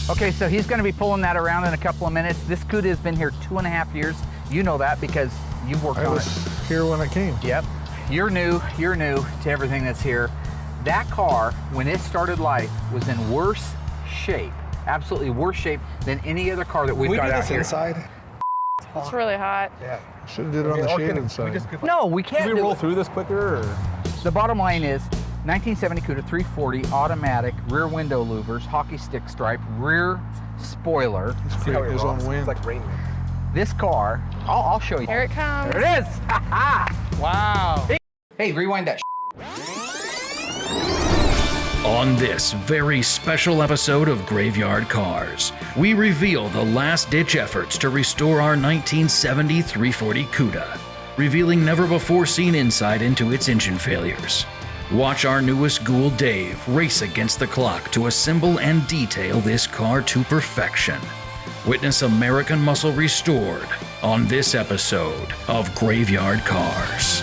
Okay, so he's going to be pulling that around in a couple of minutes. This CUDA has been here 2.5 years. You know that because you've worked on it. I was here when it came. Yep. You're new to everything that's here. That car, when it started life, was in worse shape, absolutely worse shape than any other car that we've got out here. Inside? It's really hot. Yeah. Should have did it on the shaded side. No, we can't. Can we roll through this quicker? Or? The bottom line is 1970 CUDA 340 automatic, rear window louvers, hockey stick stripe, rear spoiler. He's creating his own wind. It's like rain. This car, I'll show you. Here it comes. There it is. Wow. Hey, rewind that. On this very special episode of Graveyard Cars, we reveal the last-ditch efforts to restore our 1970 340 CUDA, revealing never-before-seen insight into its engine failures. Watch our newest ghoul, Dave, race against the clock to assemble and detail this car to perfection. Witness American muscle restored on this episode of Graveyard Cars.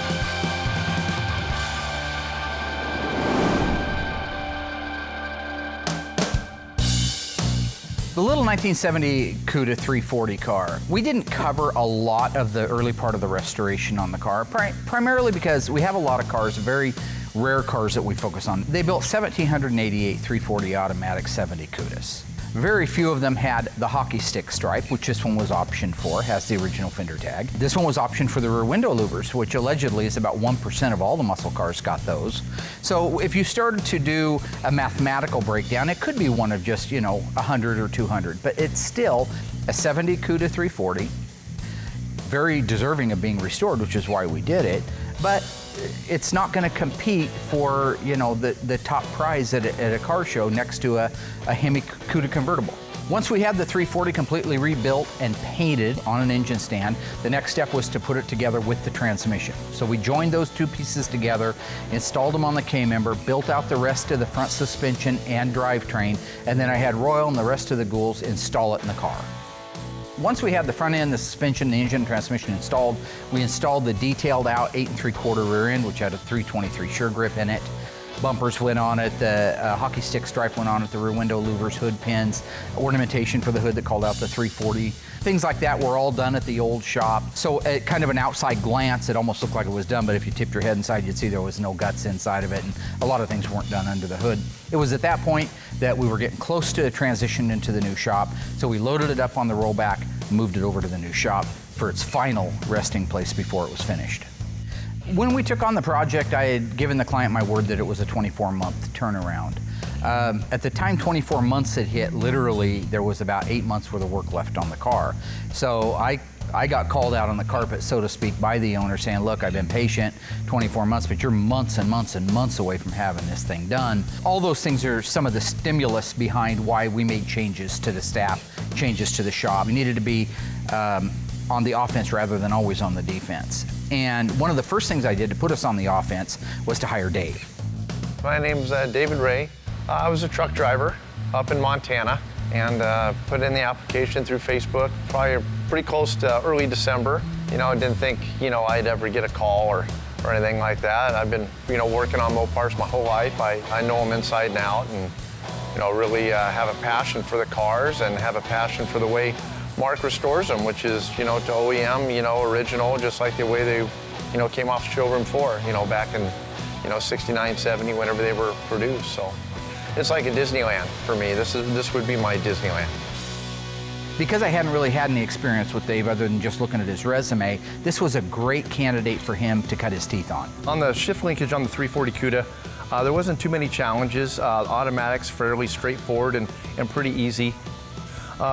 The little 1970 CUDA 340 car, we didn't cover a lot of the early part of the restoration on the car, primarily because we have a lot of cars, very rare cars that we focus on. They built 1,788 340 automatic 70 CUDAs. Very few of them had the hockey stick stripe, which this one was optioned for, has the original fender tag. This one was optioned for the rear window louvers, which allegedly is about 1% of all the muscle cars got those. So if you started to do a mathematical breakdown, it could be one of just, 100 or 200, but it's still a 70 CUDA 340, very deserving of being restored, which is why we did it, but it's not going to compete for, the top prize at a car show next to a Hemi CUDA convertible. Once we had the 340 completely rebuilt and painted on an engine stand, the next step was to put it together with the transmission. So we joined those two pieces together, installed them on the K-member, built out the rest of the front suspension and drivetrain, and then I had Royal and the rest of the ghouls install it in the car. Once we had the front end, the suspension, the engine, and transmission installed, we installed the detailed out 8 3/4 rear end, which had a 323 sure grip in it. Bumpers went on it, the hockey stick stripe went on it, the rear window louvers, hood pins, ornamentation for the hood that called out the 340. Things like that were all done at the old shop. So at kind of an outside glance, it almost looked like it was done, but if you tipped your head inside, you'd see there was no guts inside of it, and a lot of things weren't done under the hood. It was at that point that we were getting close to a transition into the new shop, so we loaded it up on the rollback, moved it over to the new shop for its final resting place before it was finished. When we took on the project, I had given the client my word that it was a 24-month turnaround. At the time 24 months had hit, literally there was about 8 months worth of work left on the car. So I got called out on the carpet, so to speak, by the owner saying, look, I've been patient 24 months, but you're months and months and months away from having this thing done. All those things are some of the stimulus behind why we made changes to the staff, changes to the shop. We needed to be on the offense rather than always on the defense. And one of the first things I did to put us on the offense was to hire Dave. My name's David Ray. I was a truck driver up in Montana and put in the application through Facebook, probably pretty close to early December. I didn't think, I'd ever get a call or anything like that. I've been, working on Mopars my whole life. I know them inside and out and, really have a passion for the cars and have a passion for the way Mark restores them, which is, to OEM, original, just like the way they, came off showroom floor, back in, 69, 70, whenever they were produced. So it's like a Disneyland for me. This would be my Disneyland. Because I hadn't really had any experience with Dave other than just looking at his resume, this was a great candidate for him to cut his teeth on. On the shift linkage on the 340 CUDA, there wasn't too many challenges. Automatics fairly straightforward and pretty easy.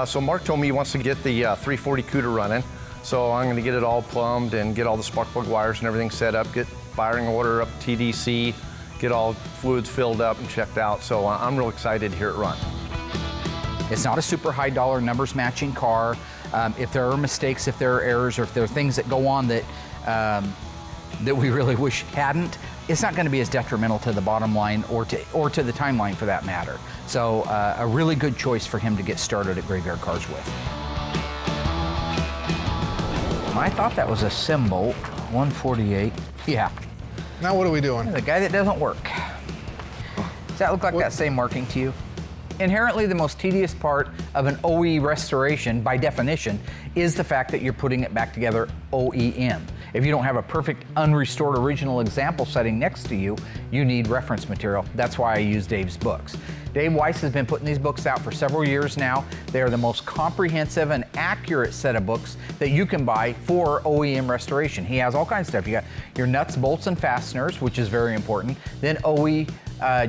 So Mark told me he wants to get the 340 CUDA running. So I'm going to get it all plumbed and get all the spark plug wires and everything set up, get firing order up TDC, get all fluids filled up and checked out. So I'm real excited to hear it run. It's not a super high dollar numbers matching car. If there are mistakes, if there are errors, or if there are things that go on that that we really wish hadn't, it's not going to be as detrimental to the bottom line or to the timeline for that matter. So a really good choice for him to get started at Graveyard Cars with. I thought that was a symbol, 148. Yeah. Now what are we doing? The guy that doesn't work. Does that look like that same marking to you? Inherently, the most tedious part of an OE restoration, by definition, is the fact that you're putting it back together OEM. If you don't have a perfect unrestored original example setting next to you, you need reference material. That's why I use Dave's books. Dave Weiss has been putting these books out for several years now. They are the most comprehensive and accurate set of books that you can buy for OEM restoration. He has all kinds of stuff. You got your nuts, bolts, and fasteners, which is very important. Then OE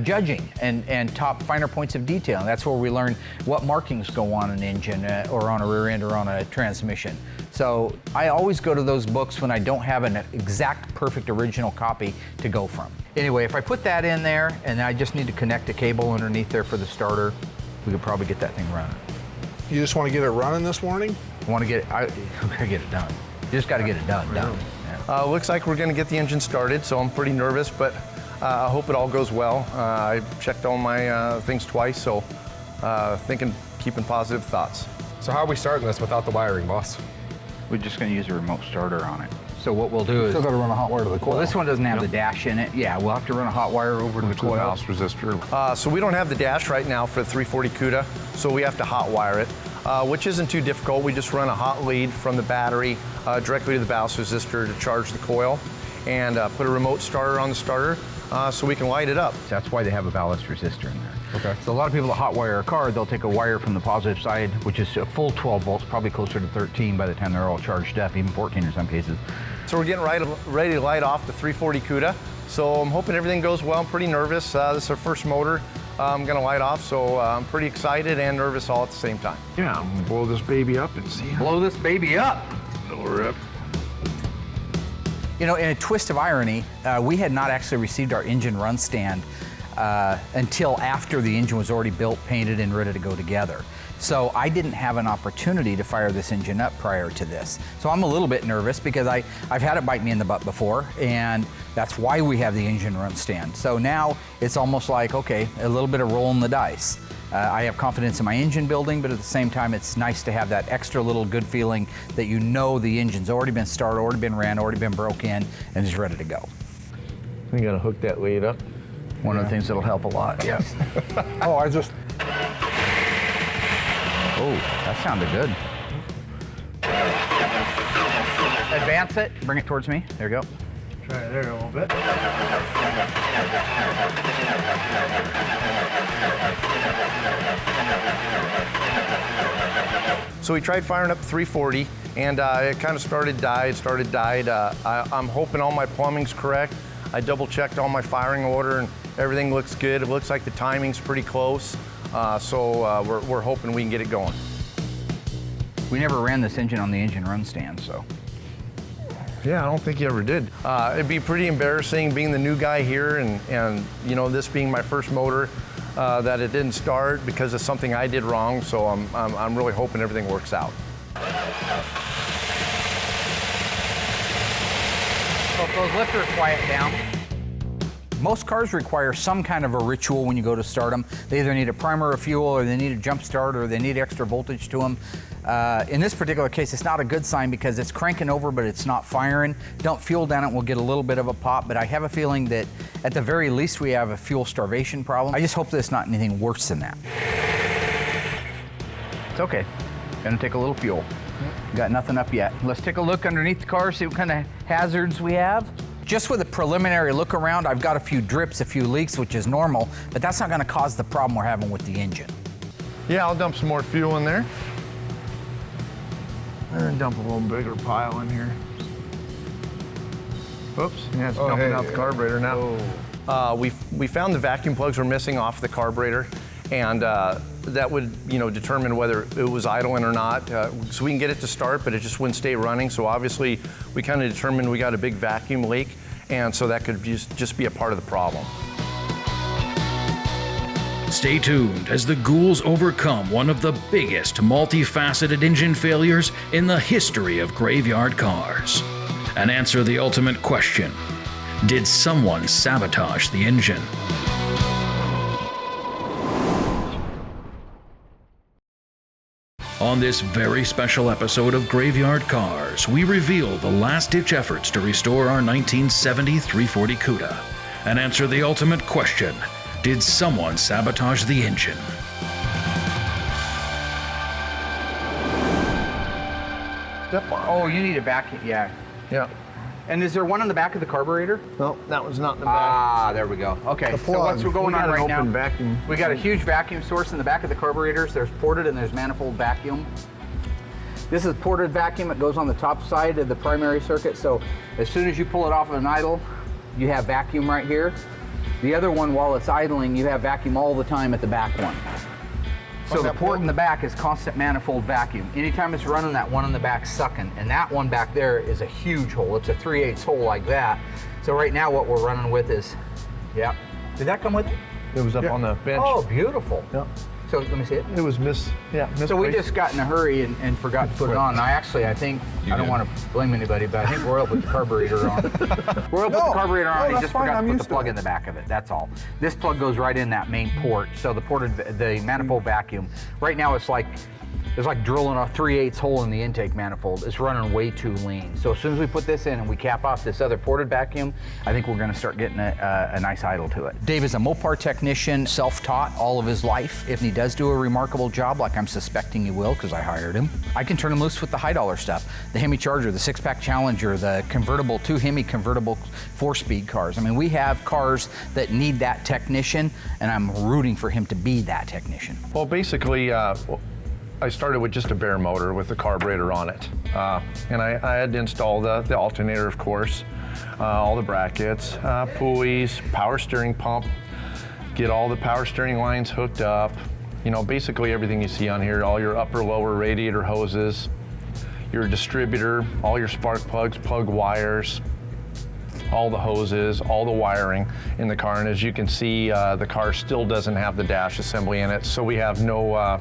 judging and top finer points of detail. And that's where we learn what markings go on an engine or on a rear end or on a transmission. So I always go to those books when I don't have an exact perfect original copy to go from. Anyway, if I put that in there and I just need to connect a cable underneath there for the starter, we could probably get that thing running. You just want to get it running this morning? I want to get it, we gotta get it done. You just gotta get it done. Yeah. Looks like we're gonna get the engine started, so I'm pretty nervous, but I hope it all goes well. I checked all my things twice, so keeping positive thoughts. So how are we starting this without the wiring, boss? We're just gonna use a remote starter on it. So what we'll do is... Still gotta run a hot wire to the coil. Well, this one doesn't have the dash in it. Yeah, we'll have to run a hot wire over to the coil. Ballast resistor. So we don't have the dash right now for the 340 CUDA, so we have to hot wire it, which isn't too difficult. We just run a hot lead from the battery directly to the ballast resistor to charge the coil, and put a remote starter on the starter so we can light it up. That's why they have a ballast resistor in there. Okay. So a lot of people that hot wire a car, they'll take a wire from the positive side, which is a full 12 volts, probably closer to 13 by the time they're all charged up, even 14 in some cases. So we're getting ready to light off the 340 CUDA. So I'm hoping everything goes well. I'm pretty nervous. This is our first motor I'm gonna light off, so I'm pretty excited and nervous all at the same time. Yeah, I'm gonna blow this baby up and see. Blow this baby up. Lower up. You know, in a twist of irony, we had not actually received our engine run stand until after the engine was already built, painted, and ready to go together. So I didn't have an opportunity to fire this engine up prior to this. So I'm a little bit nervous because I've had it bite me in the butt before, and that's why we have the engine run stand. So now it's almost like, okay, a little bit of rolling the dice. I have confidence in my engine building, but at the same time, it's nice to have that extra little good feeling that you know the engine's already been started, already been ran, already been broke in, and is ready to go. You gotta hook that lead up. One of the things that'll help a lot, yeah. Oh, I just... Oh, that sounded good. Advance it, bring it towards me. There you go. Try it there a little bit. So we tried firing up 340, and it kind of started, died. I'm hoping all my plumbing's correct. I double checked all my firing order, and everything looks good. It looks like the timing's pretty close. So we're hoping we can get it going. We never ran this engine on the engine run stand, so. Yeah, I don't think you ever did. It'd be pretty embarrassing being the new guy here and you know, this being my first motor, that it didn't start because of something I did wrong. So I'm really hoping everything works out. So if those lifters quiet down. Most cars require some kind of a ritual when you go to start them. They either need a primer of fuel, or they need a jump start, or they need extra voltage to them. In this particular case, it's not a good sign because it's cranking over, but it's not firing. Dump fuel down it, we'll get a little bit of a pop, but I have a feeling that at the very least we have a fuel starvation problem. I just hope that it's not anything worse than that. It's okay. Gonna take a little fuel. Got nothing up yet. Let's take a look underneath the car, see what kind of hazards we have. Just with a preliminary look around, I've got a few drips, a few leaks, which is normal, but that's not gonna cause the problem we're having with the engine. Yeah, I'll dump some more fuel in there. And dump a little bigger pile in here. Oops, yeah, it's dumping out the carburetor now. We found the vacuum plugs were missing off the carburetor, and that would, you know, determine whether it was idling or not. So we can get it to start, but it just wouldn't stay running. So obviously, we kind of determined we got a big vacuum leak, and so that could just be a part of the problem. Stay tuned as the ghouls overcome one of the biggest multifaceted engine failures in the history of graveyard cars, and answer the ultimate question: did someone sabotage the engine? On this very special episode of Graveyard Cars, we reveal the last-ditch efforts to restore our 1970 340 CUDA and answer the ultimate question: did someone sabotage the engine? backed up on. Oh, you need a vacuum, yeah. Yeah. And is there one on the back of the carburetor? No, that one's not in the back. Ah, there we go. Okay, so what's going on right now? Vacuum. We got a huge vacuum source in the back of the carburetors. There's ported and there's manifold vacuum. This is ported vacuum. It goes on the top side of the primary circuit. So as soon as you pull it off of an idle, you have vacuum right here. The other one, while it's idling, you have vacuum all the time at the back one. So the port in the back is constant manifold vacuum. Anytime it's running, that one in the back sucking. And that one back there is a huge hole. It's a 3/8 hole like that. So right now what we're running with is, yeah. Did that come with it? It was up on the bench. Oh, beautiful. Yeah. So let me see it. It was So we just got in a hurry and forgot to put it on. I think, I don't want to blame anybody, but I think Royal put the carburetor on. Royal put the carburetor on, he just forgot to put the plug in the back of it, that's all. This plug goes right in that main port, so the manifold vacuum, right now it's like drilling a 3/8 hole in the intake manifold. It's running way too lean. So as soon as we put this in and we cap off this other ported vacuum, I think we're gonna start getting a nice idle to it. Dave is a Mopar technician, self-taught all of his life. If he does do a remarkable job, like I'm suspecting he will because I hired him, I can turn him loose with the high dollar stuff. The Hemi Charger, the 6-pack Challenger, the convertible, 2 Hemi convertible 4-speed cars. I mean, we have cars that need that technician, and I'm rooting for him to be that technician. Well, basically, I started with just a bare motor with the carburetor on it. And I had to install the alternator, of course, all the brackets, pulleys, power steering pump, get all the power steering lines hooked up. You know, basically everything you see on here, all your upper, lower radiator hoses, your distributor, all your spark plugs, plug wires, all the hoses, all the wiring in the car. And as you can see, the car still doesn't have the dash assembly in it, so we have no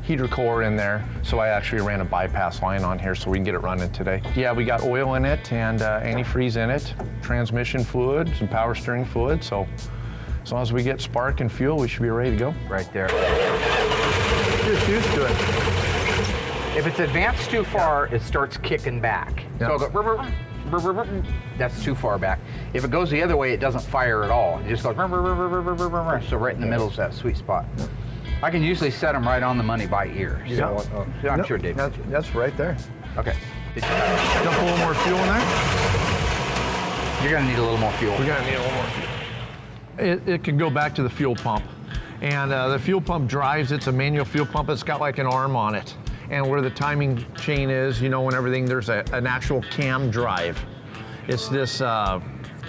heater core in there, so I actually ran a bypass line on here so we can get it running today. Yeah, we got oil in it and antifreeze in it, transmission fluid, some power steering fluid, so as long as we get spark and fuel, we should be ready to go. Right there. Just used to it. If it's advanced too far, it starts kicking back. Yeah. So I'll go, that's too far back. If it goes the other way, it doesn't fire at all. It just goes, so right in the middle is that sweet spot. Yeah. I can usually set them right on the money by ear. Yeah. So I'm sure Dave. That's right there. Okay. Dump a little more fuel in there. You're gonna need a little more fuel. We're gonna need a little more fuel. It can go back to the fuel pump. And the fuel pump drives, it's a manual fuel pump. It's got like an arm on it. And where the timing chain is, you know, and everything, there's an actual cam drive. It's this,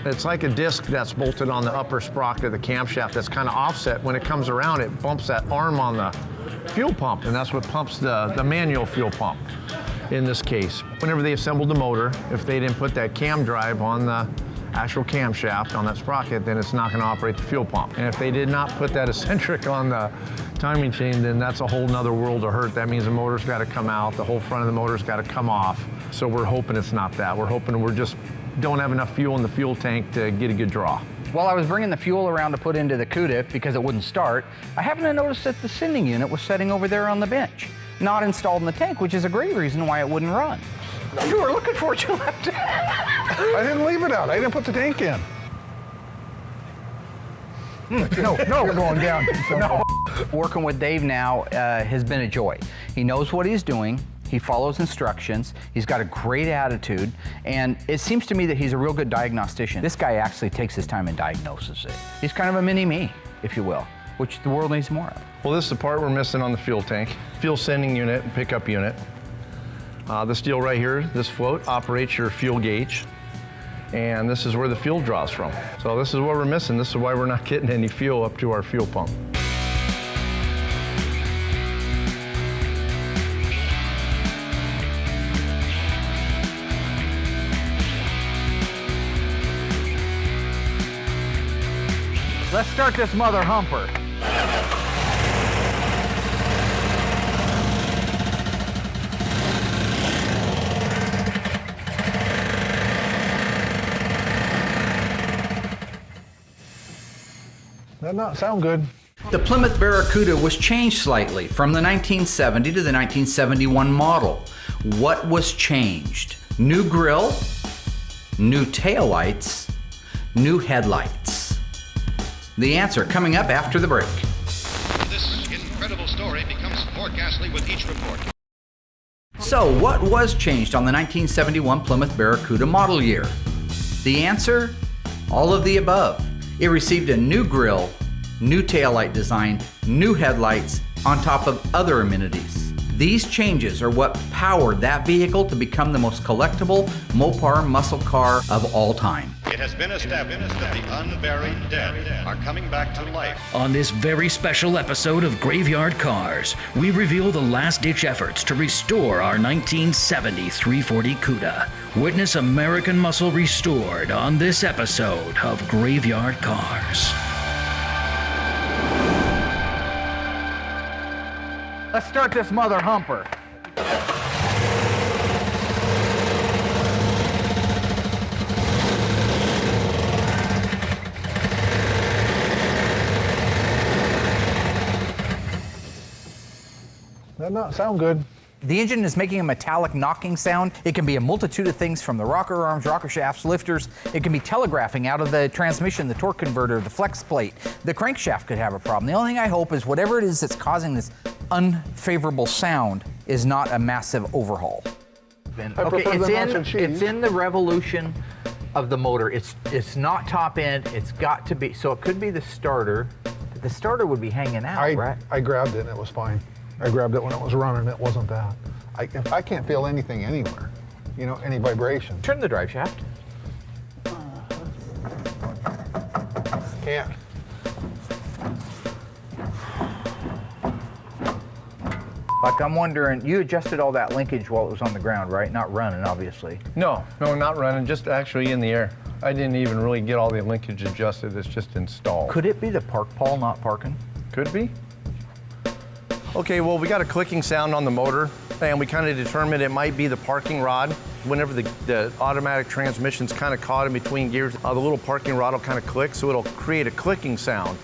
it's like a disc that's bolted on the upper sprocket of the camshaft that's kind of offset. When it comes around, it bumps that arm on the fuel pump, and that's what pumps the manual fuel pump in this case. Whenever they assembled the motor, if they didn't put that cam drive on the actual camshaft on that sprocket, then it's not going to operate the fuel pump. And if they did not put that eccentric on the timing chain, then that's a whole nother world of hurt. That means the motor's got to come out, the whole front of the motor's got to come off. So we're hoping it's not that. We're hoping we're just don't have enough fuel in the fuel tank to get a good draw. While I was bringing the fuel around to put into the CUDA because it wouldn't start, I happened to notice that the sending unit was sitting over there on the bench, not installed in the tank, which is a great reason why it wouldn't run. You were looking for it, you left it. I didn't leave it out. I didn't put the tank in. No, you're going down. No. Working with Dave now has been a joy. He knows what he's doing. He follows instructions. He's got a great attitude, and it seems to me that he's a real good diagnostician. This guy actually takes his time and diagnoses it. He's kind of a mini-me, if you will, which the world needs more of. Well, this is the part we're missing on the fuel tank. Fuel sending unit and pickup unit. This deal right here, this float, operates your fuel gauge, and this is where the fuel draws from. So this is what we're missing. This is why we're not getting any fuel up to our fuel pump. Let's start this mother humper. That not sound good. The Plymouth Barracuda was changed slightly from the 1970 to the 1971 model. What was changed? New grille, new taillights, new headlights. The answer coming up after the break. This incredible story becomes more ghastly with each report. So, what was changed on the 1971 Plymouth Barracuda model year? The answer? All of the above. It received a new grille, new taillight design, new headlights, on top of other amenities. These changes are what powered that vehicle to become the most collectible Mopar muscle car of all time. It has been established that the unburied dead are coming back to life. On this very special episode of Graveyard Cars, we reveal the last-ditch efforts to restore our 1970 340 CUDA. Witness American muscle restored on this episode of Graveyard Cars. Let's start this mother humper. That not sound good. The engine is making a metallic knocking sound. It can be a multitude of things, from the rocker arms, rocker shafts, lifters. It can be telegraphing out of the transmission, the torque converter, the flex plate. The crankshaft could have a problem. The only thing I hope is whatever it is that's causing this unfavorable sound is not a massive overhaul. Okay, it's in the revolution of the motor. It's not top end. It's got to be, so it could be the starter. The starter would be hanging out, right? I grabbed it and it was fine. I grabbed it when it was running. It wasn't that. I can't feel anything anywhere. You know, any vibration. Turn the drive shaft. Can't. Like, I'm wondering, you adjusted all that linkage while it was on the ground, right? Not running, obviously. No, not running, just actually in the air. I didn't even really get all the linkage adjusted. It's just installed. Could it be the park pawl not parking? Could be. Okay, well, we got a clicking sound on the motor, and we kind of determined it might be the parking rod. Whenever the automatic transmission's kind of caught in between gears, the little parking rod will kind of click, so it'll create a clicking sound.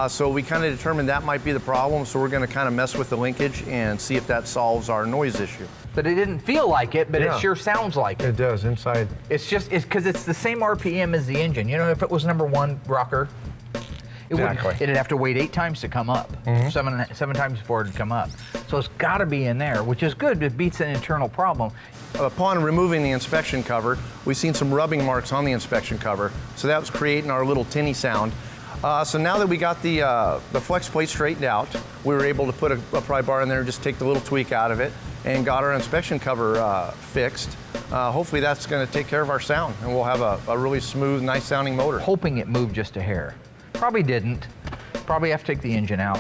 So we kind of determined that might be the problem, so we're going to kind of mess with the linkage and see if that solves our noise issue. But it didn't feel like it, but Yeah. it sure sounds like it. It does, inside. It's because it's the same RPM as the engine. You know, if it was #1 rocker, it'd have to wait 8 times to come up. Seven times before it'd come up. So it's got to be in there, which is good. It beats an internal problem. Upon removing the inspection cover, we've seen some rubbing marks on the inspection cover, so that was creating our little tinny sound. So now that we got the flex plate straightened out, we were able to put a pry bar in there and just take the little tweak out of it and got our inspection cover fixed. Hopefully that's going to take care of our sound, and we'll have a really smooth, nice sounding motor. Hoping it moved just a hair. Probably didn't. Probably have to take the engine out.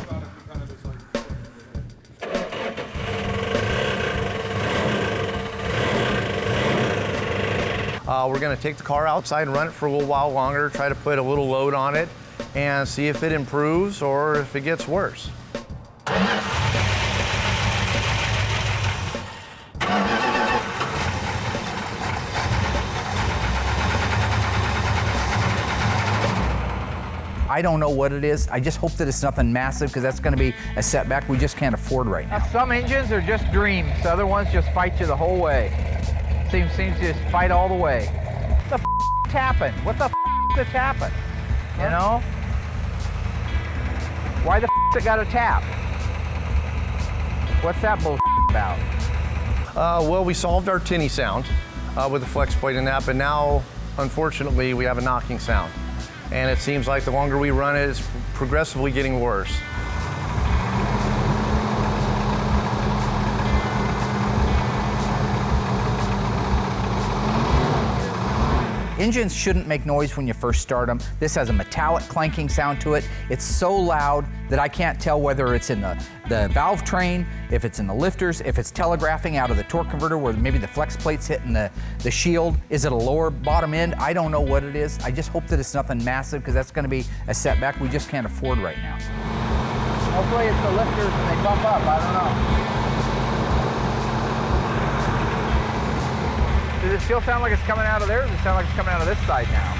We're going to take the car outside and run it for a little while longer, try to put a little load on it, and see if it improves or if it gets worse. I don't know what it is. I just hope that it's nothing massive, because that's going to be a setback we just can't afford right now. Some engines are just dreams. Other ones just fight you the whole way. Seems to just fight all the way. What the f***'s happened? What the f***'s happened? You know? Why the f***'s it got a tap? What's that bullshit about? Well, we solved our tinny sound with the flex plate and that, but now, unfortunately, we have a knocking sound. And it seems like the longer we run it, it's progressively getting worse. Engines shouldn't make noise when you first start them. This has a metallic clanking sound to it. It's so loud that I can't tell whether it's in the valve train, if it's in the lifters, if it's telegraphing out of the torque converter where maybe the flex plate's hitting the shield. Is it a lower bottom end? I don't know what it is. I just hope that it's nothing massive, because that's going to be a setback we just can't afford right now. Hopefully it's the lifters and they bump up. I don't know. Does it still sound like it's coming out of there, or does it sound like it's coming out of this side now?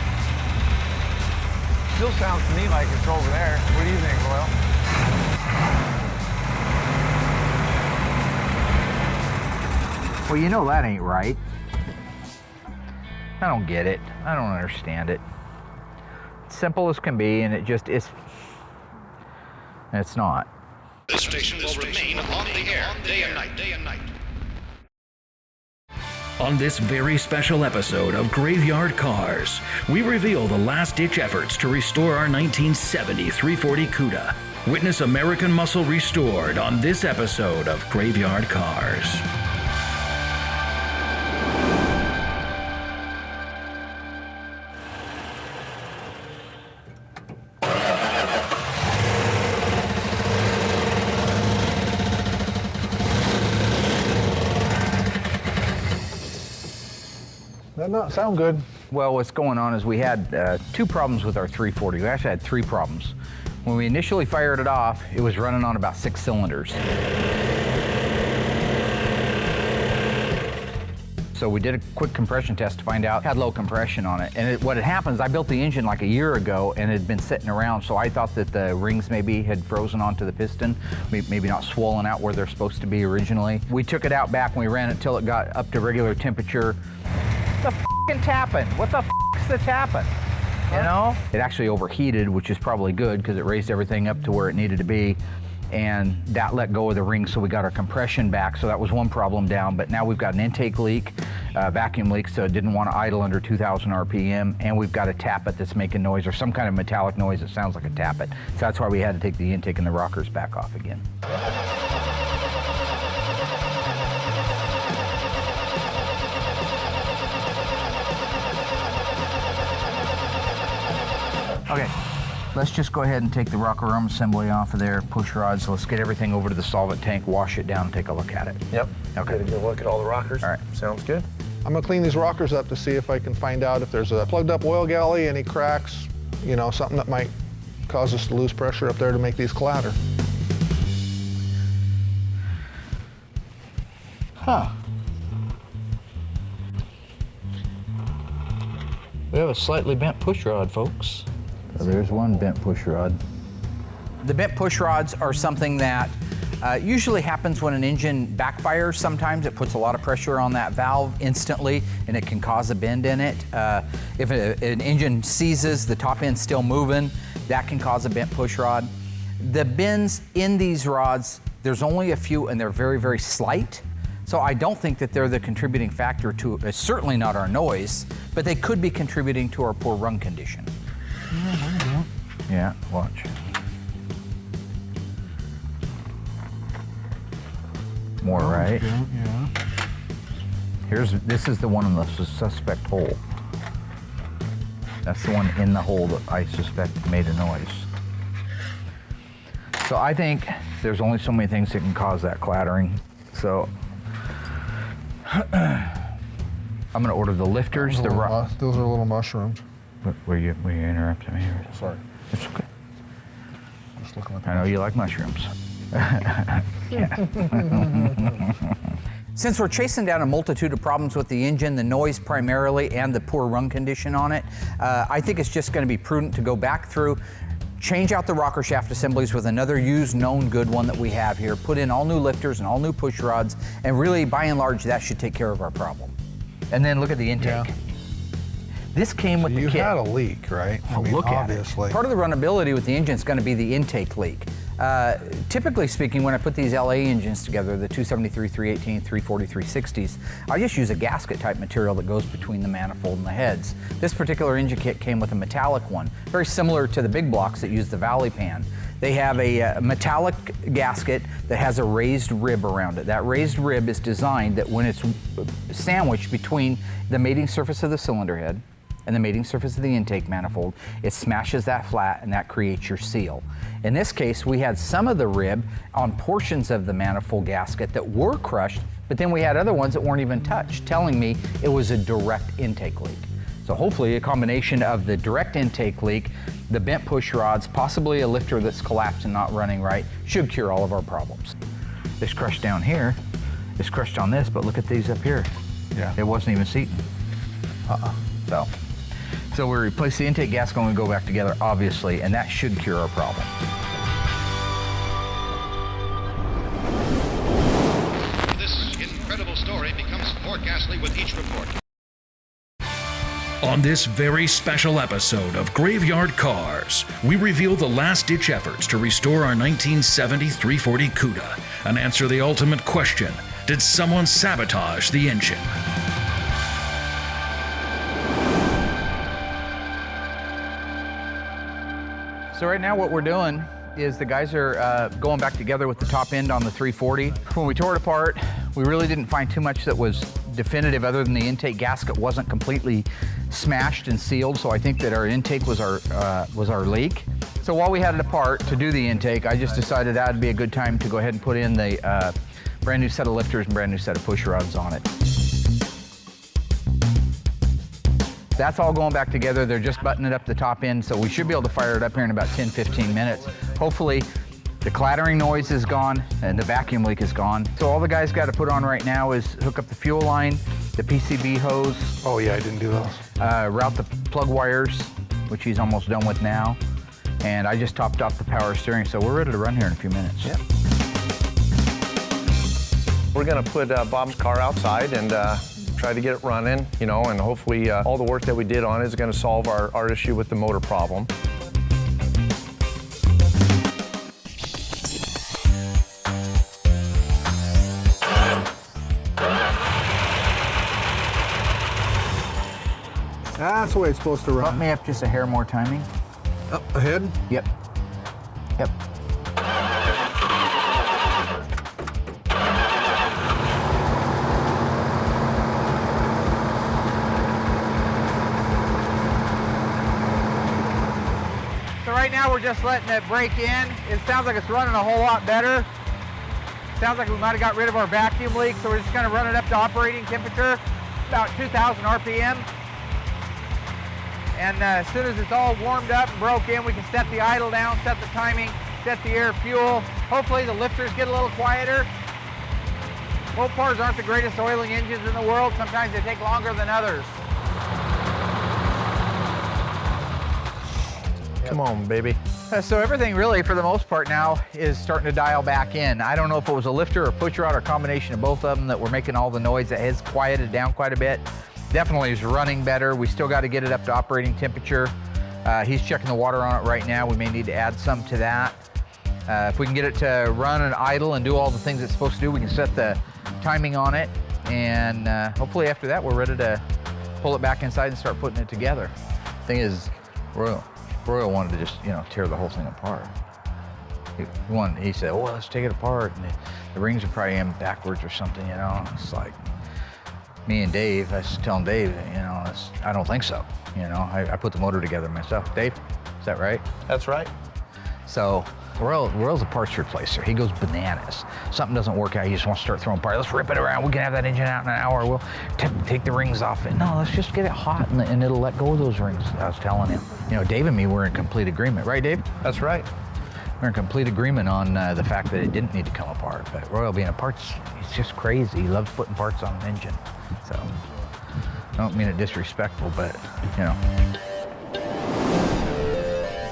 Still sounds to me like it's over there. What do you think, Will? Well, you know that ain't right. I don't get it. I don't understand it. It's simple as can be, and it just is. It's not. This station will remain on the air day and night. On this very special episode of Graveyard Cars, we reveal the last-ditch efforts to restore our 1970 340 CUDA. Witness American muscle restored on this episode of Graveyard Cars. That not sound good. Well, what's going on is we had two problems with our 340. We actually had three problems. When we initially fired it off, it was running on about 6 cylinders. So we did a quick compression test to find out it had low compression on it. And what had happened is I built the engine like a year ago and it had been sitting around, so I thought that the rings maybe had frozen onto the piston, maybe not swollen out where they're supposed to be originally. We took it out back and we ran it till it got up to regular temperature. The f***ing tapping? What the f***'s the tapping? You know? It actually overheated, which is probably good because it raised everything up to where it needed to be. And that let go of the ring, so we got our compression back. So that was one problem down, but now we've got an intake leak, vacuum leak, so it didn't want to idle under 2,000 RPM, and we've got a tappet that's making noise, or some kind of metallic noise that sounds like a tappet. So that's why we had to take the intake and the rockers back off again. Okay, let's just go ahead and take the rocker arm assembly off of there, push rods. Let's get everything over to the solvent tank, wash it down, and take a look at it. Yep. Okay. Get a good look at all the rockers. All right. Sounds good. I'm gonna clean these rockers up to see if I can find out if there's a plugged up oil galley, any cracks, you know, something that might cause us to lose pressure up there to make these clatter. Huh. We have a slightly bent push rod, folks. So there's one bent push rod. The bent push rods are something that usually happens when an engine backfires. Sometimes it puts a lot of pressure on that valve instantly and it can cause a bend in it. If an engine seizes, the top end's still moving, that can cause a bent push rod. The bends in these rods, there's only a few and they're very, very slight. So I don't think that they're the contributing factor to, certainly not our noise, but they could be contributing to our poor run condition. Yeah, watch. More right. Yeah. This is the one in the suspect hole. That's the one in the hole that I suspect made a noise. So I think there's only so many things that can cause that clattering. So I'm gonna order the lifters, Those are little mushrooms. Were you interrupting me? Sorry. It's okay. Just looking at the I know you like mushrooms. Since we're chasing down a multitude of problems with the engine, the noise primarily, and the poor run condition on it, I think it's just going to be prudent to go back through, change out the rocker shaft assemblies with another used, known good one that we have here, put in all new lifters and all new push rods, and really, by and large, that should take care of our problem. And then look at the intake. Yeah. This came with the kit. You had a leak, right? I mean, Look obviously. at it. Part of the runnability with the engine is going to be the intake leak. Typically speaking, when I put these LA engines together, the 273, 318, 340, 360s, I just use a gasket type material that goes between the manifold and the heads. This particular engine kit came with a metallic one, very similar to the big blocks that use the Valley Pan. They have a metallic gasket that has a raised rib around it. That raised rib is designed that when it's sandwiched between the mating surface of the cylinder head and the mating surface of the intake manifold, it smashes that flat and that creates your seal. In this case, we had some of the rib on portions of the manifold gasket that were crushed, but then we had other ones that weren't even touched, telling me it was a direct intake leak. So hopefully a combination of the direct intake leak, the bent push rods, possibly a lifter that's collapsed and not running right, should cure all of our problems. This crushed down here, it's crushed on this, but look at these up here. Yeah. It wasn't even seating. So we replace the intake gasket when we go back together, obviously, and that should cure our problem. This incredible story becomes more ghastly with each report. On this very special episode of Graveyard Cars, we reveal the last-ditch efforts to restore our 1970 340 CUDA and answer the ultimate question: did someone sabotage the engine? So right now what we're doing is the guys are going back together with the top end on the 340. When we tore it apart, we really didn't find too much that was definitive other than the intake gasket wasn't completely smashed and sealed, so I think that our intake was our leak. So while we had it apart to do the intake, I just decided that'd be a good time to go ahead and put in the brand new set of lifters and brand new set of push rods on it. That's all going back together. They're just buttoning up the top end, so we should be able to fire it up here in about 10-15 minutes. Hopefully, the clattering noise is gone and the vacuum leak is gone. So all the guys got to put on right now is hook up the fuel line, the PCB hose. Oh yeah, I didn't do those. Route the plug wires, which he's almost done with now. And I just topped off the power steering, so we're ready to run here in a few minutes. Yep. We're gonna put Bob's car outside and try to get it running, you know, and hopefully all the work that we did on it is gonna solve our issue with the motor problem. That's the way it's supposed to Bump run. me up just a hair more timing. Up ahead. Yep. Yep. So right now we're just letting it break in. It sounds like it's running a whole lot better. Sounds like we might have got rid of our vacuum leak, so we're just gonna run it up to operating temperature, about 2,000 RPM. And as soon as it's all warmed up and broke in, we can set the idle down, set the timing, set the air fuel. Hopefully the lifters get a little quieter. Mopars aren't the greatest oiling engines in the world. Sometimes they take longer than others. Come on, baby. So everything really, for the most part now, is starting to dial back in. I don't know if it was a lifter or push rod or a combination of both of them that were making all the noise. That has quieted down quite a bit. Definitely is running better. We still got to get it up to operating temperature. He's checking the water on it right now. We may need to add some to that. If we can get it to run and idle and do all the things it's supposed to do, we can set the timing on it. And hopefully after that, we're ready to pull it back inside and start putting it together. Thing is, Royal wanted to just, tear the whole thing apart. He said, oh, let's take it apart. And the rings are probably in backwards or something, It's like, me and Dave, I was telling Dave, I don't think so. I put the motor together myself. Dave, is that right? That's right. So Royal's a parts replacer. He goes bananas. Something doesn't work out, he just wants to start throwing parts. Let's rip it around. We can have that engine out in an hour. We'll take the rings off it. No, let's just get it hot and it'll let go of those rings. I was telling him. Dave and me were in complete agreement. Right, Dave? That's right. We're in complete agreement on the fact that it didn't need to come apart. But Royal being a parts, he's just crazy. He loves putting parts on an engine. So, I don't mean it disrespectful, but,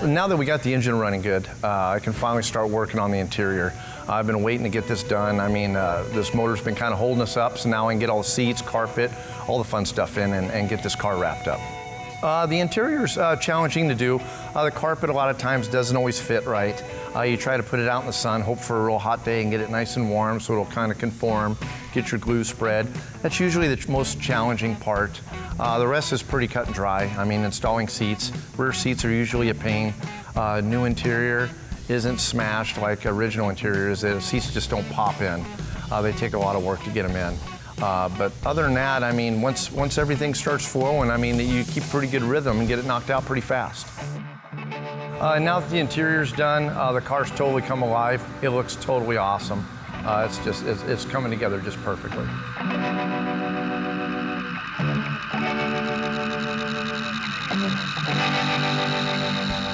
Now that we got the engine running good, I can finally start working on the interior. I've been waiting to get this done. I mean, this motor's been kind of holding us up, so now I can get all the seats, carpet, all the fun stuff in and get this car wrapped up. The interior's challenging to do. The carpet a lot of times doesn't always fit right. You try to put it out in the sun, hope for a real hot day and get it nice and warm so it'll kind of conform, get your glue spread. That's usually the most challenging part. The rest is pretty cut and dry. I mean, installing seats. Rear seats are usually a pain. New interior isn't smashed like original interiors. The seats just don't pop in. They take a lot of work to get them in. But other than that, I mean, once everything starts flowing, I mean, you keep pretty good rhythm and get it knocked out pretty fast. Now that the interior's done, the car's totally come alive. It looks totally awesome. It's coming together just perfectly.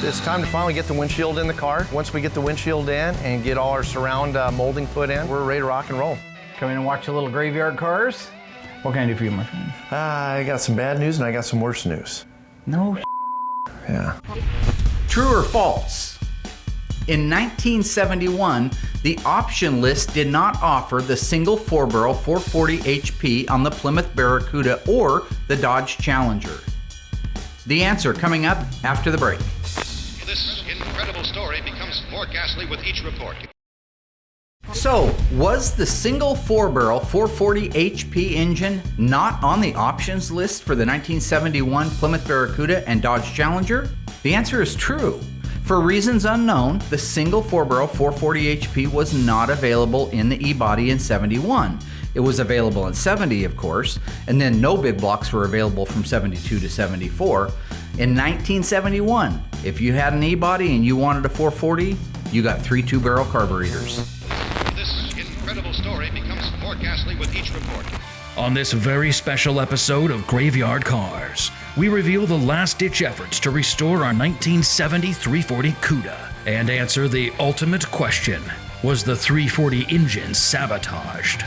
It's time to finally get the windshield in the car. Once we get the windshield in and get all our surround molding put in, we're ready to rock and roll. Come in and watch a little Graveyard Cars. What can I do for you, my friend? I got some bad news and I got some worse news. No. Yeah. True or false? In 1971, the option list did not offer the single 4-barrel 440 HP on the Plymouth Barracuda or the Dodge Challenger. The answer coming up after the break. This incredible story becomes more ghastly with each report. So, was the single 4-barrel 440 HP engine not on the options list for the 1971 Plymouth Barracuda and Dodge Challenger? The answer is true. For reasons unknown, the single 4-barrel 440 HP was not available in the E-body in 71. It was available in 70, of course, and then no big blocks were available from 72 to 74. In 1971, if you had an E-body and you wanted a 440, you got 3 2-barrel carburetors. This incredible story becomes more ghastly with each report. On this very special episode of Graveyard Cars, we reveal the last-ditch efforts to restore our 1970 340 CUDA and answer the ultimate question: was the 340 engine sabotaged?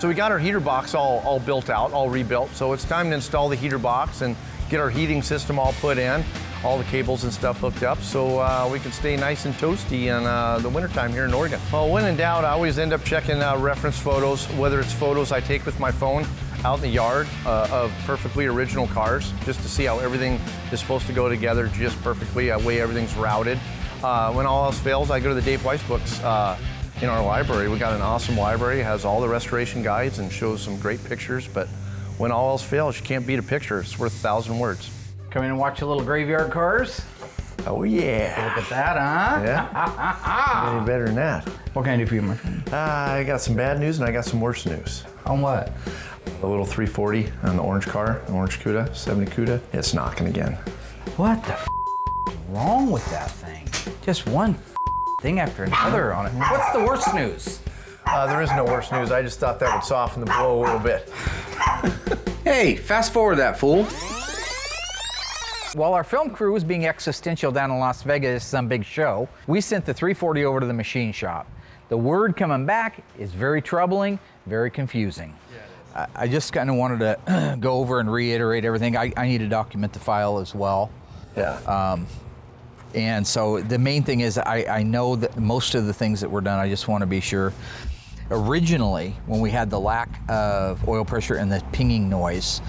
So we got our heater box all built out, all rebuilt. So it's time to install the heater box and get our heating system all put in, all the cables and stuff hooked up, so we can stay nice and toasty in the wintertime here in Oregon. Well, when in doubt, I always end up checking reference photos, whether it's photos I take with my phone out in the yard of perfectly original cars, just to see how everything is supposed to go together just perfectly, that way everything's routed. When all else fails, I go to the Dave Weiss books. In our library, we got an awesome library. It has all the restoration guides and shows some great pictures, but when all else fails, you can't beat a picture. It's worth 1,000 words. Come in and watch a little Graveyard Cars. Oh yeah. Look at that, huh? Yeah. Any better than that. What can I do for you, my friend? I got some bad news and I got some worse news. On what? The little 340 on the orange car, the orange CUDA, 70 CUDA, it's knocking again. What the is wrong with that thing? Just one thing after another on it. What's the worst news? There is no worse news. I just thought that would soften the blow a little bit. Hey, fast forward that, fool. While our film crew was being existential down in Las Vegas, some big show, we sent the 340 over to the machine shop. The word coming back is very troubling, very confusing. I just kind of wanted to go over and reiterate everything. I need to document the file as well. Yeah. And so the main thing is I know that most of the things that were done, I just want to be sure. Originally, when we had the lack of oil pressure and the pinging noise,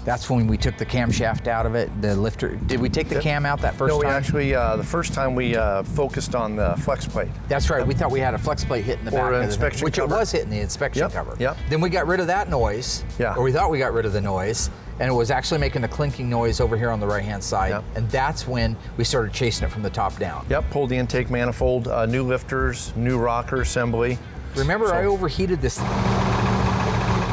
that's when we took the camshaft out of it, the lifter. Did we take the cam out that first time? No, we actually, the first time we focused on the flex plate. That's right, we thought we had a flex plate hitting the Or back an of the inspection which cover. it was hitting the inspection Yep, cover. yep. Then we got rid of that noise, Yeah. or we thought we got rid of the noise, and it was actually making a clinking noise over here on the right-hand side, Yep. and that's when we started chasing it from the top down. Yep, pulled the intake manifold, new lifters, new rocker assembly. Remember, I overheated this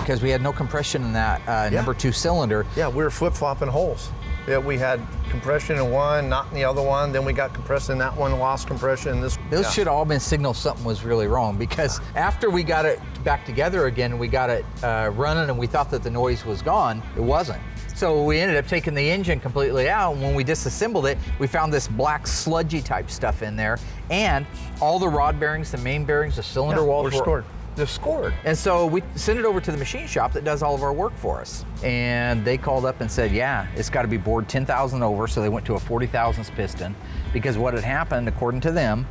because we had no compression in that number 2 cylinder. Yeah, we were flip-flopping holes. Yeah, we had compression in one, not in the other one. Then we got compression in that one, lost compression in this. Those should all been signals something was really wrong, because after we got it back together again, we got it running and we thought that the noise was gone. It wasn't. So we ended up taking the engine completely out, and when we disassembled it, we found this black sludgy type stuff in there, and all the rod bearings, the main bearings, the cylinder walls were scored. They're scored. And so we sent it over to the machine shop that does all of our work for us. And they called up and said, yeah, it's got to be bored 10,000 over. So they went to a 40 thousandths piston, because what had happened, according to them,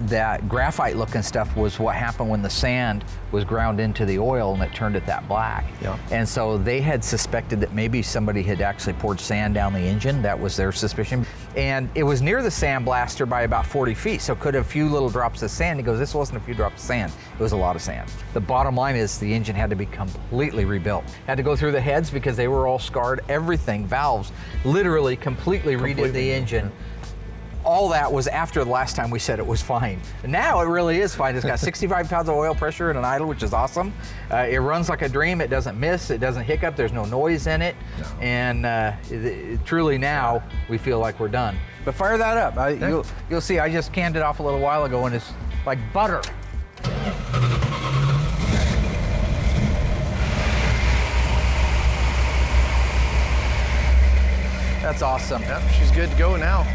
that graphite looking stuff was what happened when the sand was ground into the oil and it turned it that black. Yeah. And so they had suspected that maybe somebody had actually poured sand down the engine. That was their suspicion. And it was near the sandblaster by about 40 feet. So could a few little drops of sand. He goes, this wasn't a few drops of sand. It was a lot of sand. The bottom line is the engine had to be completely rebuilt. Had to go through the heads because they were all scarred. Everything, valves, literally completely redid the engine. All that was after the last time we said it was fine. Now it really is fine. It's got 65 pounds of oil pressure and an idle, which is awesome. It runs like a dream. It doesn't miss. It doesn't hiccup. There's no noise in it. No. And truly now we feel like we're done. But fire that up. You'll see. I just canned it off a little while ago, and it's like butter. That's awesome. Yep, she's good to go now.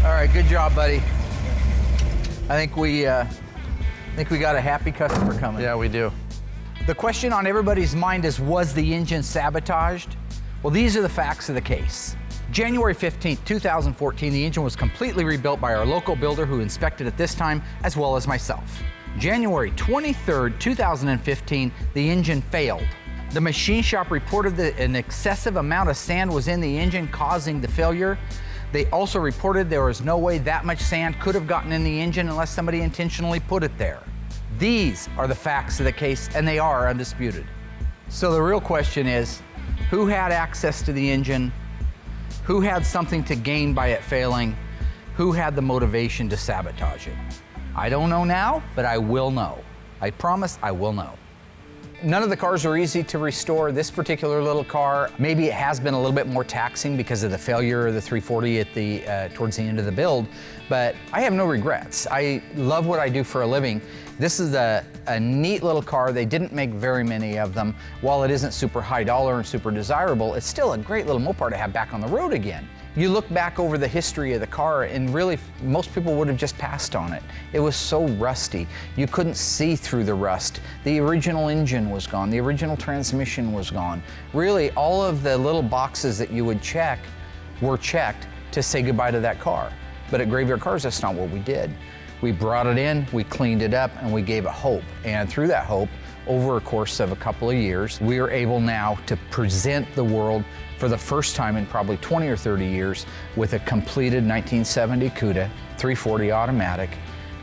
All right, good job, buddy. I think we got a happy customer coming. Yeah, we do. The question on everybody's mind is, was the engine sabotaged? Well, these are the facts of the case. January 15th, 2014, the engine was completely rebuilt by our local builder who inspected it this time, as well as myself. January 23rd, 2015, the engine failed. The machine shop reported that an excessive amount of sand was in the engine, causing the failure. They also reported there was no way that much sand could have gotten in the engine unless somebody intentionally put it there. These are the facts of the case, and they are undisputed. So the real question is, who had access to the engine? Who had something to gain by it failing? Who had the motivation to sabotage it? I don't know now, but I will know. I promise I will know. None of the cars are easy to restore. This particular little car, maybe it has been a little bit more taxing because of the failure of the 340 at the towards the end of the build, but I have no regrets. I love what I do for a living. This is a neat little car. They didn't make very many of them. While it isn't super high dollar and super desirable, it's still a great little Mopar to have back on the road again. You look back over the history of the car and really most people would have just passed on it. It was so rusty. You couldn't see through the rust. The original engine was gone. The original transmission was gone. Really, all of the little boxes that you would check were checked to say goodbye to that car. But at Graveyard Carz, that's not what we did. We brought it in, we cleaned it up, and we gave it hope. And through that hope, over a course of a couple of years, we are able now to present the world for the first time in probably 20 or 30 years with a completed 1970 CUDA 340 automatic,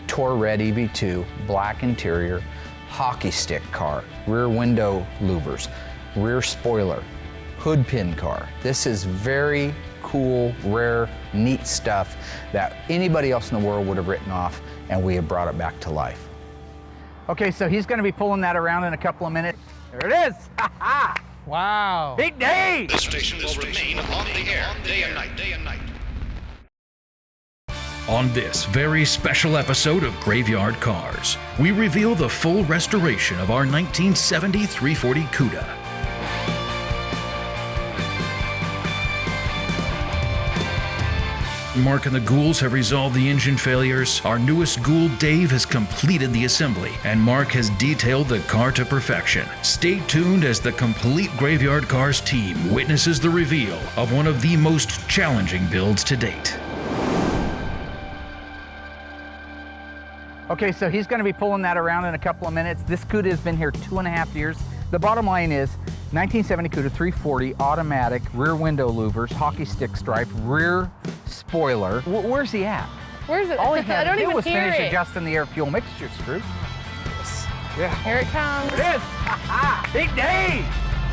tour-red EV2, black interior, hockey stick car, rear window louvers, rear spoiler, hood pin car. This is very cool, rare, neat stuff that anybody else in the world would have written off, and we have brought it back to life. Okay, so he's going to be pulling that around in a couple of minutes. There it is! Ha-ha! Wow. Big day! This station will remain on the air day and night. On this very special episode of Graveyard Carz, we reveal the full restoration of our 1970 340 CUDA. Mark and the Ghouls have resolved the engine failures, our newest Ghoul, Dave, has completed the assembly, and Mark has detailed the car to perfection. Stay tuned as the complete Graveyard Carz team witnesses the reveal of one of the most challenging builds to date. Okay, so he's going to be pulling that around in a couple of minutes. This CUDA has been here 2.5 years. The bottom line is 1970 CUDA 340 automatic, rear window louvers, hockey stick stripe, rear spoiler. Where's he at? Where's it? All he had I don't to do even was hear finish it. adjusting the air fuel mixture screw. Yeah. Here it comes. It is! Ha-ha! Big day!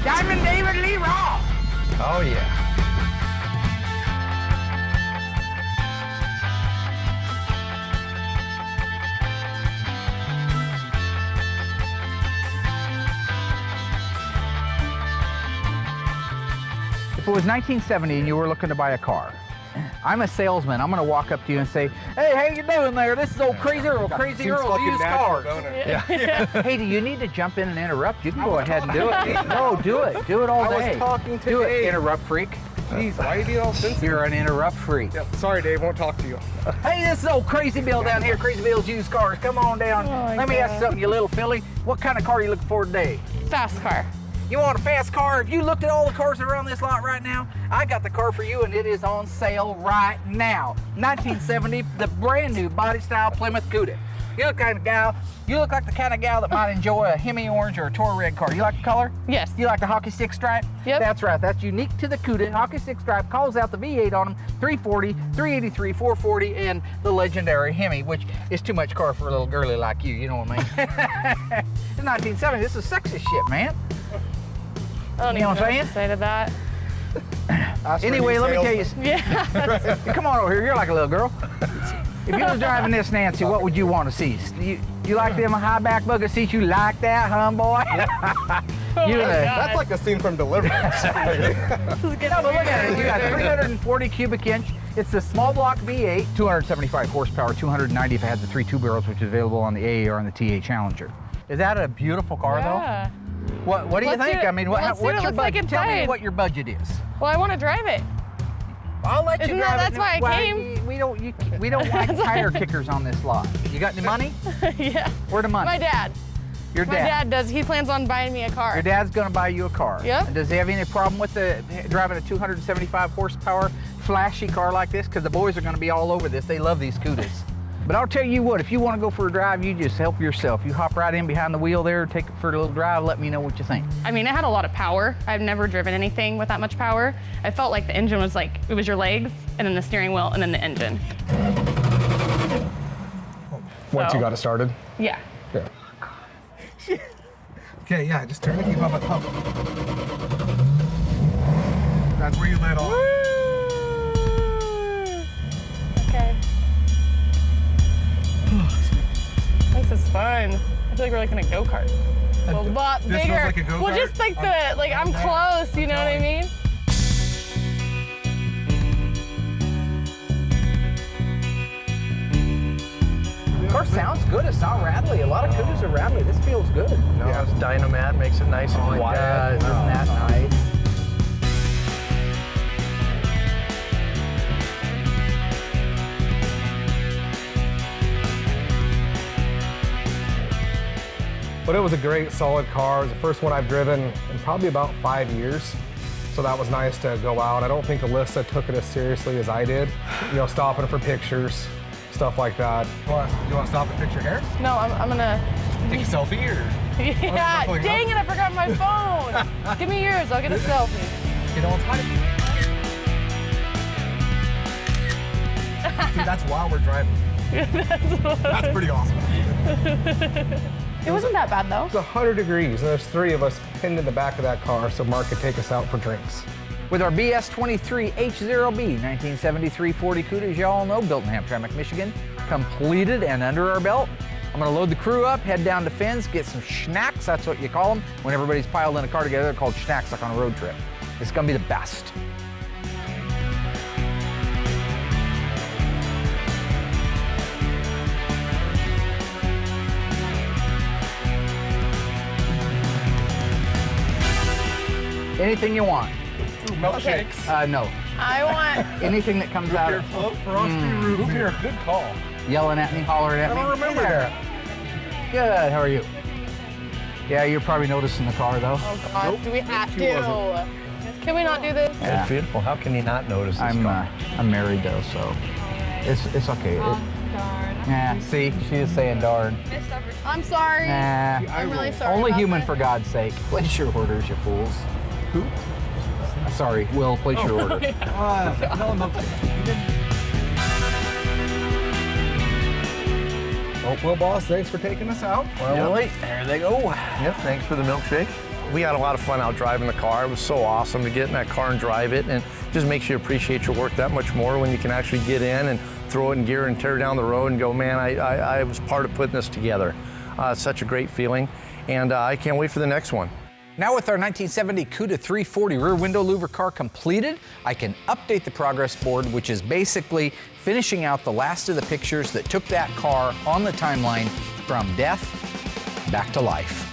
Diamond David Lee Roth! Oh, yeah. If it was 1970 and you were looking to buy a car, I'm a salesman. I'm going to walk up to you and say, "Hey, how you doing there? This is old Crazy Earl, Crazy Seems Earl's fucking used natural, cars." don't it? Yeah. Hey, do you need to jump in and interrupt? You can go ahead and do it. No, do it. Do it all I was day. talking to Do it, Dave. interrupt freak. Jeez, why are you being all sensitive? You're an interrupt freak. Yep. Sorry, Dave, won't talk to you. Hey, this is old Crazy Bill down here. Crazy Bill's used cars. Come on down. Oh my Let me ask you God. something, you little filly. What kind of car are you looking for today? Fast car. You want a fast car? If you looked at all the cars that are on this lot right now, I got the car for you and it is on sale right now. 1970, the brand new body style Plymouth CUDA. You look like the kind of gal that might enjoy a Hemi orange or a Tour red car. You like the color? Yes. You like the hockey stick stripe? Yep. That's right. That's unique to the CUDA. Hockey stick stripe calls out the V8 on them, 340, 383, 440, and the legendary Hemi, which is too much car for a little girly like you. You know what I mean? It's 1970. This is sexy shit, man. I don't You know even what I'm know what to say to that. Anyway, let me tell you. Yeah. Come on over here. You're like a little girl. If you was driving this, Nancy, what would you want to see? You like them high back bucket seats? You like that, huh, boy? That's like a scene from Deliverance. No, but look at it. You got 340 cubic inch. It's a small block V8, 275 horsepower, 290 if it had the 3 2-barrels, which is available on the AAR and the TA Challenger. Is that a beautiful car, Yeah. though? What do you Let's think? see it. I mean, Let's see what what's it your looks like budget? Tell me inside. what your budget is. Well, I want to drive it. I'll let you Isn't drive that- it. that's why I Well, came? We don't like tire kickers on this lot. You got any money? Yeah. Where the money? My dad. Your My dad does. He plans on buying me a car. Your dad's gonna buy you a car. Yep. And does he have any problem with driving a 275 horsepower flashy car like this? Because the boys are gonna be all over this. They love these CUDAs. But I'll tell you what, if you want to go for a drive, you just help yourself. You hop right in behind the wheel there, take it for a little drive, let me know what you think. I mean, it had a lot of power. I've never driven anything with that much power. I felt like the engine was like, it was your legs, and then the steering wheel, and then the engine. Once So- you got it started. Yeah. Yeah. Okay, yeah, just turn the key, pump it, pump. That's where you let off. Okay. This is fun. I feel like we're like in a go-kart. A lot This bigger. feels like a go-kart? Well, just like I'm close, you know what I mean? The car sounds good. It's not rattly. A lot of Cudas are rattly. This feels good. No, it's Dynamat, makes it nice and quiet. Isn't that nice? But it was a great, solid car. It was the first one I've driven in probably about 5 years. So that was nice to go out. I don't think Alyssa took it as seriously as I did. You know, stopping for pictures, stuff like that. You want to stop and picture hair? No, I'm gonna. Take a selfie or? Yeah, Oh, dang it, I forgot my phone. Give me yours, I'll get a selfie. You know, it's kind of... See, that's while we're driving. That's pretty awesome. It wasn't that bad though. It's 100 degrees, and there's 3 of us pinned in the back of that car so Mark could take us out for drinks. With our BS23 H0B 1973 40 Cuda, as y'all know, built in Hamtramck, Michigan, completed and under our belt. I'm gonna load the crew up, head down to Finn's, get some schnacks, that's what you call them. When everybody's piled in a car together, they're called schnacks, like on a road trip. It's gonna be the best. Anything you want. Ooh, milkshakes. No. I want. Anything that comes out of Root beer, good call. yelling at me, hollering at me. I don't remember Hey there. that. Good, how are you? Yeah, you're probably noticing the car though. Oh God, Nope, do we have she to? Can we not do this? Yeah. It's beautiful. How can you not notice this car? I'm married though, so it's okay. Darn. Yeah, see, she is saying darn. I'm sorry. Nah, I'm really sorry. only about human that. for God's sake. Place your orders, you fools. Who? Sorry, Will, place your order. No milkshake. Oh, well, boss, thanks for taking us out. Well, wait, there they go. Yep, thanks for the milkshake. We had a lot of fun out driving the car. It was so awesome to get in that car and drive it, and it just makes you appreciate your work that much more when you can actually get in and throw it in gear and tear down the road and go, man, I was part of putting this together. It's such a great feeling, and I can't wait for the next one. Now with our 1970 Cuda 340 rear window louver car completed, I can update the progress board, which is basically finishing out the last of the pictures that took that car on the timeline from death back to life.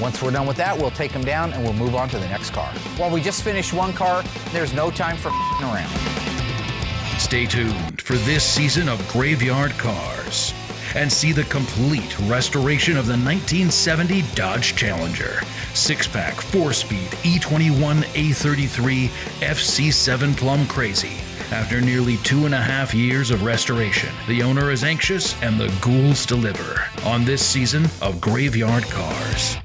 Once we're done with that, we'll take them down and we'll move on to the next car. While we just finished one car, there's no time for around. Stay tuned for this season of Graveyard Cars and see the complete restoration of the 1970 Dodge Challenger. 6-pack, 4-speed, E21 A33 FC7 Plum Crazy. After nearly 2.5 years of restoration, the owner is anxious and the ghouls deliver on this season of Graveyard Cars.